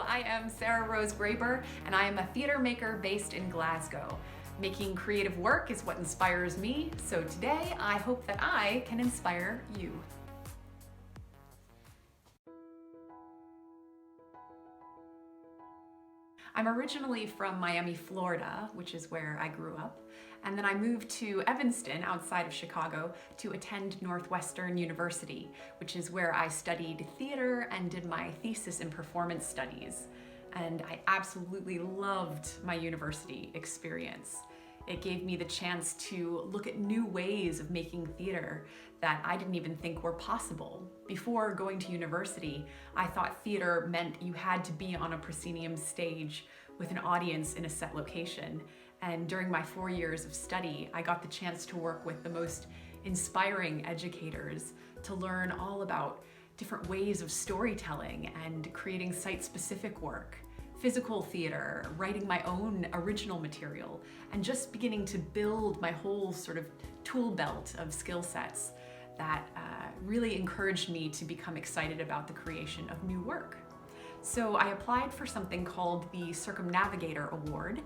I am Sarah Rose Graber, and I am a theater maker based in Glasgow. Making creative work is what inspires me, so today I hope that I can inspire you. I'm originally from Miami, Florida, which is where I grew up, and then I moved to Evanston, outside of Chicago, to attend Northwestern University, which is where I studied theater and did my thesis in performance studies. And I absolutely loved my university experience. It gave me the chance to look at new ways of making theater that I didn't even think were possible. Before going to university, I thought theater meant you had to be on a proscenium stage with an audience in a set location. And during my 4 years of study, I got the chance to work with the most inspiring educators to learn all about different ways of storytelling and creating site-specific work, physical theater, writing my own original material, and just beginning to build my whole sort of tool belt of skill sets that really encouraged me to become excited about the creation of new work. So I applied for something called the Circumnavigator Award,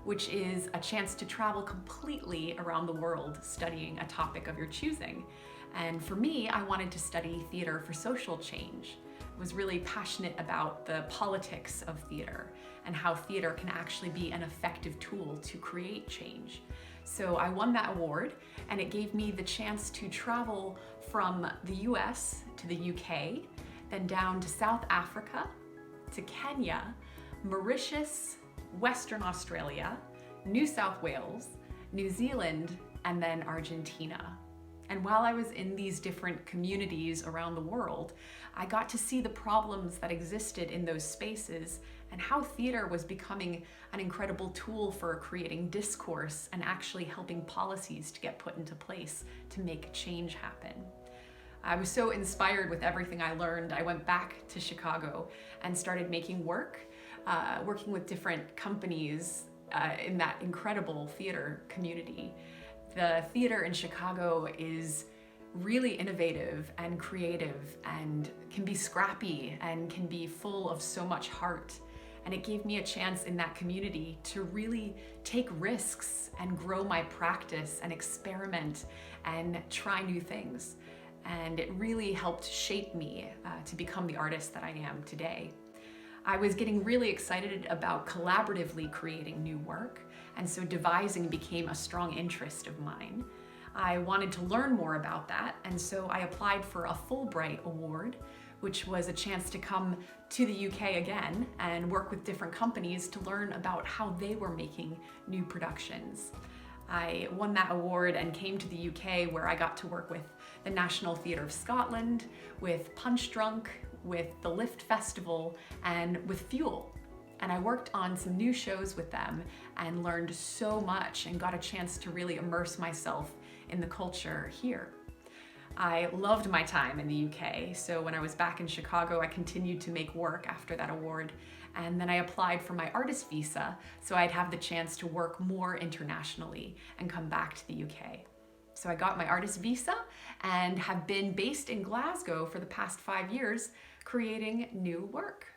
which is a chance to travel completely around the world studying a topic of your choosing. And for me, I wanted to study theater for social change. I was really passionate about the politics of theater and how theater can actually be an effective tool to create change. So I won that award, and it gave me the chance to travel from the US to the UK, then down to South Africa, to Kenya, Mauritius, Western Australia, New South Wales, New Zealand, and then Argentina. And while I was in these different communities around the world, I got to see the problems that existed in those spaces and how theater was becoming an incredible tool for creating discourse and actually helping policies to get put into place to make change happen. I was so inspired with everything I learned. I went back to Chicago and started making work, working with different companies in that incredible theater community. The theater in Chicago is really innovative and creative and can be scrappy and can be full of so much heart. And it gave me a chance in that community to really take risks and grow my practice and experiment and try new things. And it really helped shape me to become the artist that I am today. I was getting really excited about collaboratively creating new work, and so devising became a strong interest of mine. I wanted to learn more about that, and so I applied for a Fulbright Award, which was a chance to come to the UK again and work with different companies to learn about how they were making new productions. I won that award and came to the UK, where I got to work with the National Theatre of Scotland, with Punch Drunk, with the Lift Festival, and with Fuel. And I worked on some new shows with them and learned so much and got a chance to really immerse myself in the culture here. I loved my time in the UK, so when I was back in Chicago, I continued to make work after that award, and then I applied for my artist visa so I'd have the chance to work more internationally and come back to the UK. So I got my artist visa and have been based in Glasgow for the past 5 years, creating new work.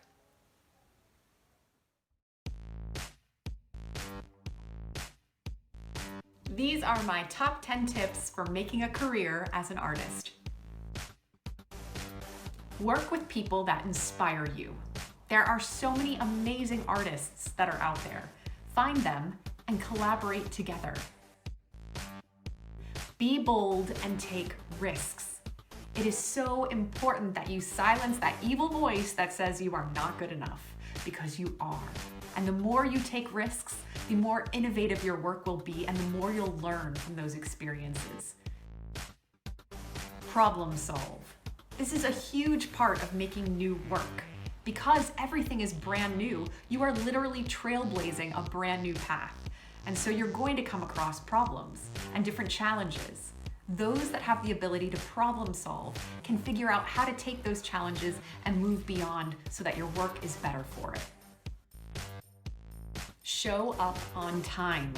These are my top 10 tips for making a career as an artist. Work with people that inspire you. There are so many amazing artists that are out there. Find them and collaborate together. Be bold and take risks. It is so important that you silence that evil voice that says you are not good enough, because you are. And the more you take risks, the more innovative your work will be and the more you'll learn from those experiences. Problem solve. This is a huge part of making new work. Because everything is brand new, you are literally trailblazing a brand new path. And so you're going to come across problems and different challenges. Those that have the ability to problem solve can figure out how to take those challenges and move beyond so that your work is better for it. Show up on time.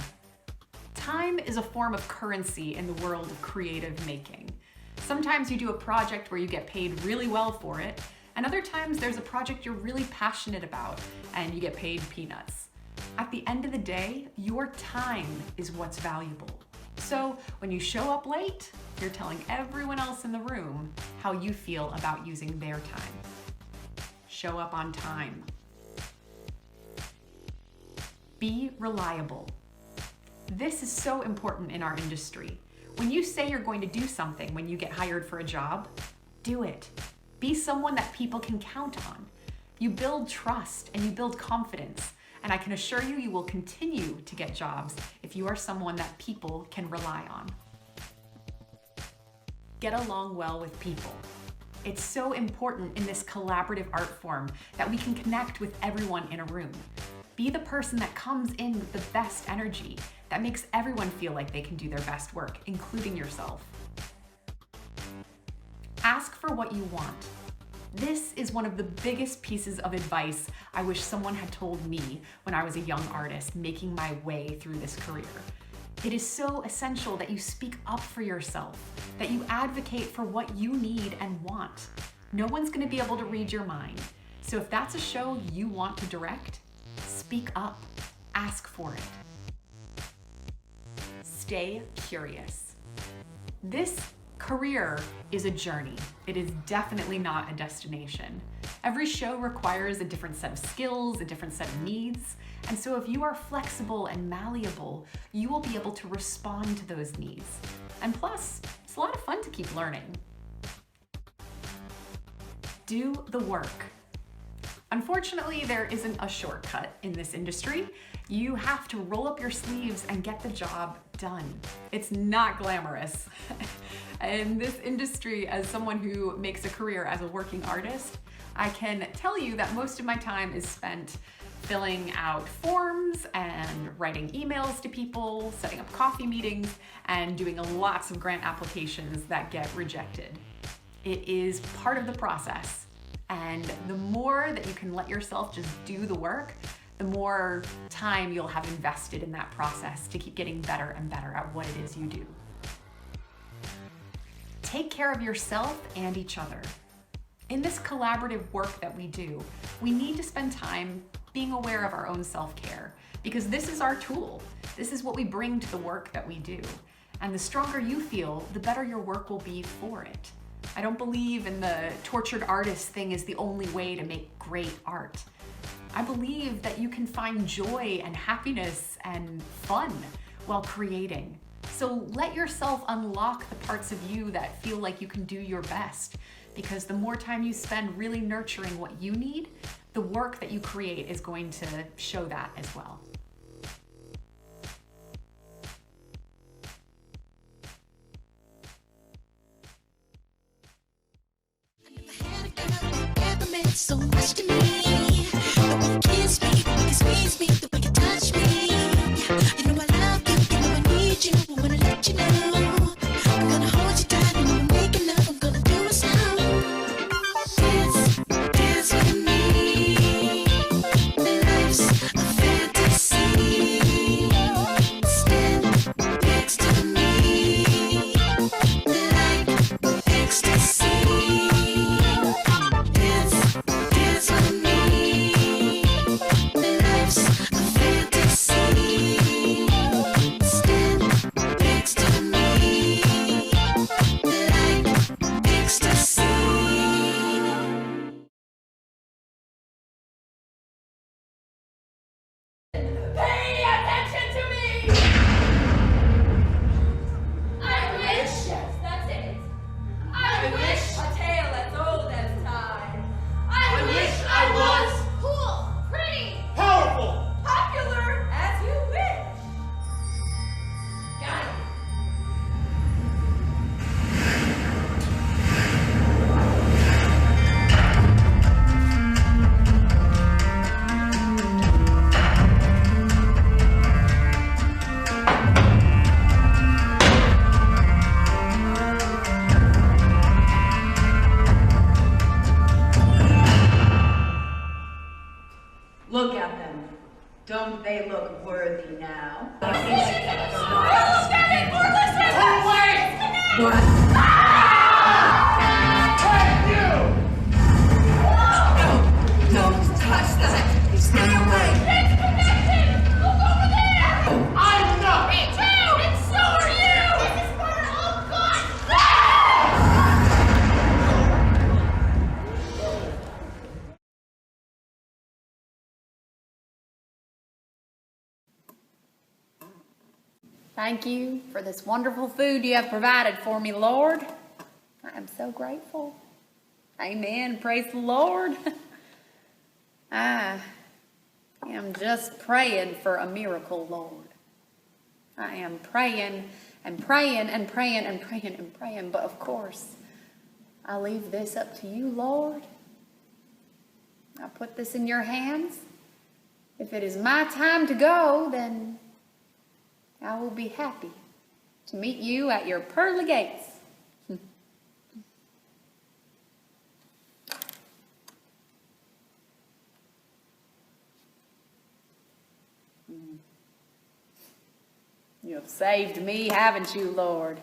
Time is a form of currency in the world of creative making. Sometimes you do a project where you get paid really well for it, And other times there's a project you're really passionate about and you get paid peanuts. At the end of the day, your time is what's valuable. So when you show up late, you're telling everyone else in the room how you feel about using their time. Show up on time. Be reliable. This is so important in our industry. When you say you're going to do something when you get hired for a job, do it. Be someone that people can count on. You build trust and you build confidence, and I can assure you, you will continue to get jobs if you are someone that people can rely on. Get along well with people. It's so important in this collaborative art form that we can connect with everyone in a room. Be the person that comes in with the best energy, that makes everyone feel like they can do their best work, including yourself. Ask for what you want. This is one of the biggest pieces of advice I wish someone had told me when I was a young artist making my way through this career. It is so essential that you speak up for yourself, that you advocate for what you need and want. No one's going to be able to read your mind. So if that's a show you want to direct, speak up, ask for it. Stay curious. This career is a journey. It is definitely not a destination. Every show requires a different set of skills, a different set of needs. And so if you are flexible and malleable, you will be able to respond to those needs. And plus, it's a lot of fun to keep learning. Do the work. Unfortunately, there isn't a shortcut in this industry. You have to roll up your sleeves and get the job done. It's not glamorous. In this industry, as someone who makes a career as a working artist, I can tell you that most of my time is spent filling out forms and writing emails to people, setting up coffee meetings, and doing lots of grant applications that get rejected. It is part of the process. And the more that you can let yourself just do the work, the more time you'll have invested in that process to keep getting better and better at what it is you do. Take care of yourself and each other. In this collaborative work that we do, we need to spend time being aware of our own self-care, because this is our tool. This is what we bring to the work that we do. And the stronger you feel, the better your work will be for it. I don't believe in the tortured artist thing is the only way to make great art. I believe that you can find joy and happiness and fun while creating. So let yourself unlock the parts of you that feel like you can do your best, because the more time you spend really nurturing what you need, the work that you create is going to show that as well. So much to me, the way you kiss me, the way you squeeze me, the way you touch me. You know I love you, you know I need you, I wanna let you know. I'm gonna hold you tight, and when we're making love, I'm gonna do it slow. Dance, dance with me. Life's a fantasy. Stand next to me, like ecstasy. Look at them. Don't they look worthy now? We're listening! What? Hey, you! What's that? Stay away! It's connected! Look over there! I'm not! Me too! And so are you! This is for all God's Thank you for this wonderful food you have provided for me, Lord. I am so grateful. Amen. Praise the Lord. I am just praying for a miracle, Lord. I am praying and praying and praying and praying and praying, but of course, I leave this up to you, Lord. I put this in your hands. If it is my time to go, then I will be happy to meet you at your pearly gates. You have saved me, haven't you, Lord?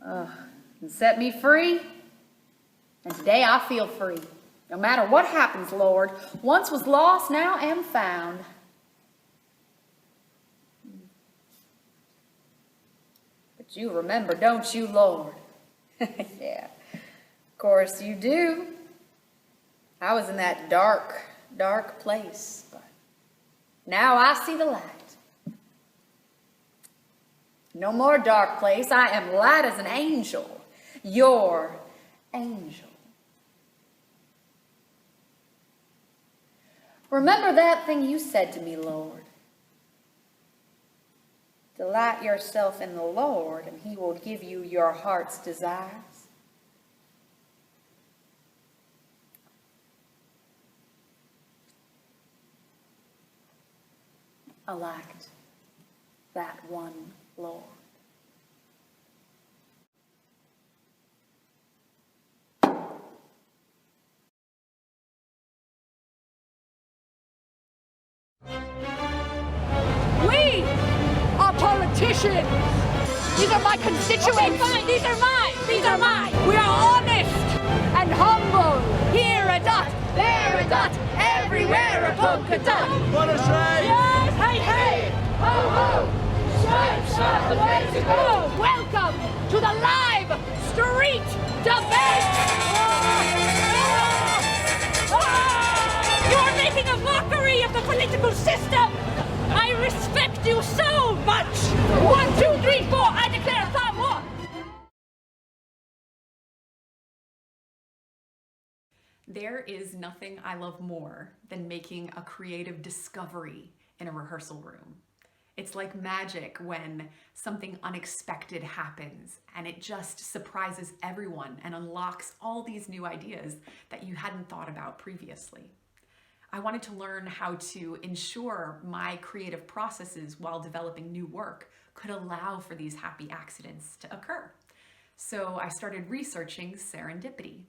And set me free. And today I feel free. No matter what happens, Lord. Once was lost, now am found. But you remember, don't you, Lord? Yeah, of course you do. I was in that dark, dark place, but now I see the light. No more dark place. I am light as an angel. Your angel. Remember that thing you said to me, Lord. Delight yourself in the Lord, and he will give you your heart's desires. Elect that one Lord. We are politicians. These are my constituents. These are mine. These are mine. We are honest and humble. Here a dot, there a dot, everywhere a polka dot. What a shame! Yes, hey, hey, ho, ho. Stripe, sharp, the way to go. Welcome to the live street debate. You are making a mockery of the political system. I respect you so much. 1, 2, 3, 4. I declare time war. There is nothing I love more than making a creative discovery in a rehearsal room. It's like magic when something unexpected happens and it just surprises everyone and unlocks all these new ideas that you hadn't thought about previously. I wanted to learn how to ensure my creative processes while developing new work could allow for these happy accidents to occur. So I started researching serendipity.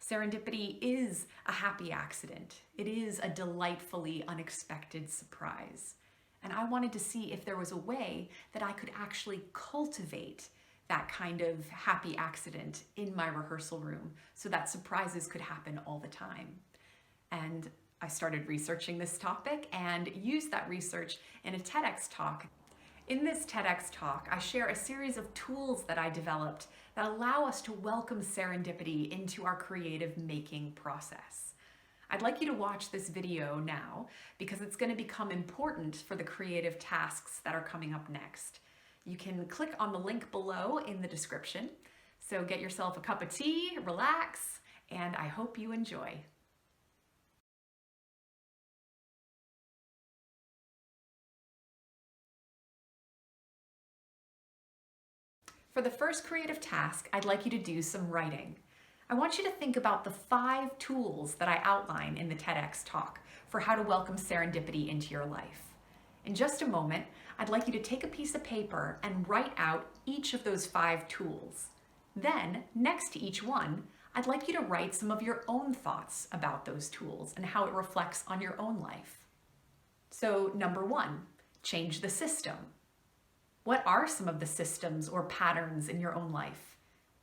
Serendipity is a happy accident. It is a delightfully unexpected surprise. And I wanted to see if there was a way that I could actually cultivate that kind of happy accident in my rehearsal room so that surprises could happen all the time. And I started researching this topic and used that research in a TEDx talk. In this TEDx talk, I share a series of tools that I developed that allow us to welcome serendipity into our creative making process. I'd like you to watch this video now because it's going to become important for the creative tasks that are coming up next. You can click on the link below in the description. So get yourself a cup of tea, relax, and I hope you enjoy. For the first creative task, I'd like you to do some writing. I want you to think about the 5 tools that I outline in the TEDx talk for how to welcome serendipity into your life. In just a moment, I'd like you to take a piece of paper and write out each of those 5 tools. Then, next to each one, I'd like you to write some of your own thoughts about those tools and how it reflects on your own life. So, number 1, change the system. What are some of the systems or patterns in your own life?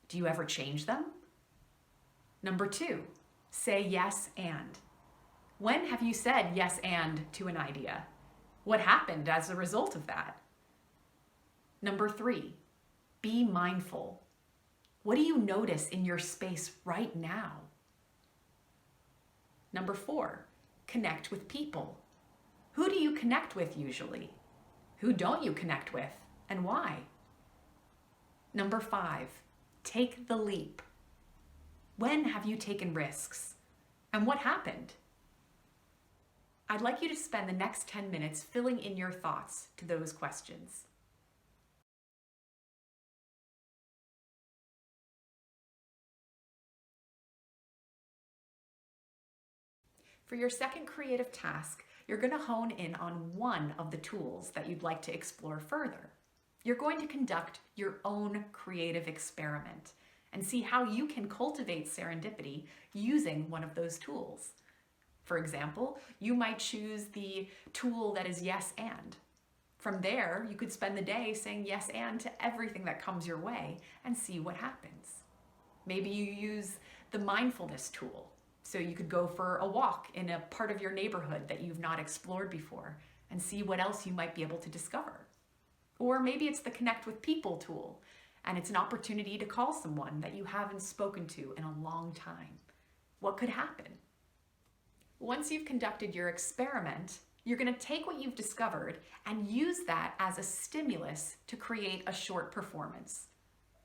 Do you ever change them? Number 2, say yes and. When have you said yes and to an idea? What happened as a result of that? Number 3, be mindful. What do you notice in your space right now? Number 4, connect with people. Who do you connect with usually? Who don't you connect with, and why? Number 5, take the leap. When have you taken risks? And what happened? I'd like you to spend the next 10 minutes filling in your thoughts to those questions. For your second creative task, you're going to hone in on one of the tools that you'd like to explore further. You're going to conduct your own creative experiment and see how you can cultivate serendipity using one of those tools. For example, you might choose the tool that is yes and. From there, you could spend the day saying yes and to everything that comes your way and see what happens. Maybe you use the mindfulness tool. So you could go for a walk in a part of your neighborhood that you've not explored before and see what else you might be able to discover. Or maybe it's the connect with people tool, and it's an opportunity to call someone that you haven't spoken to in a long time. What could happen? Once you've conducted your experiment, you're going to take what you've discovered and use that as a stimulus to create a short performance.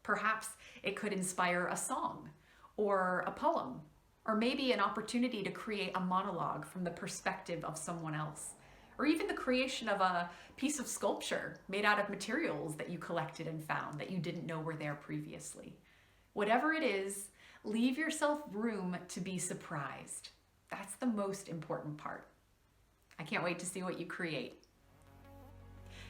Perhaps it could inspire a song or a poem, or maybe an opportunity to create a monologue from the perspective of someone else, or even the creation of a piece of sculpture made out of materials that you collected and found that you didn't know were there previously. Whatever it is, leave yourself room to be surprised. That's the most important part. I can't wait to see what you create.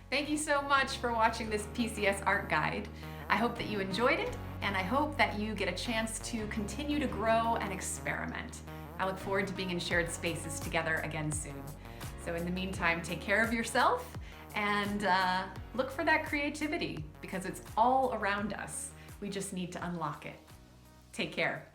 Thank you so much for watching this PCS art guide. I hope that you enjoyed it, and I hope that you get a chance to continue to grow and experiment. I look forward to being in shared spaces together again soon. So in the meantime, take care of yourself and look for that creativity because it's all around us. We just need to unlock it. Take care.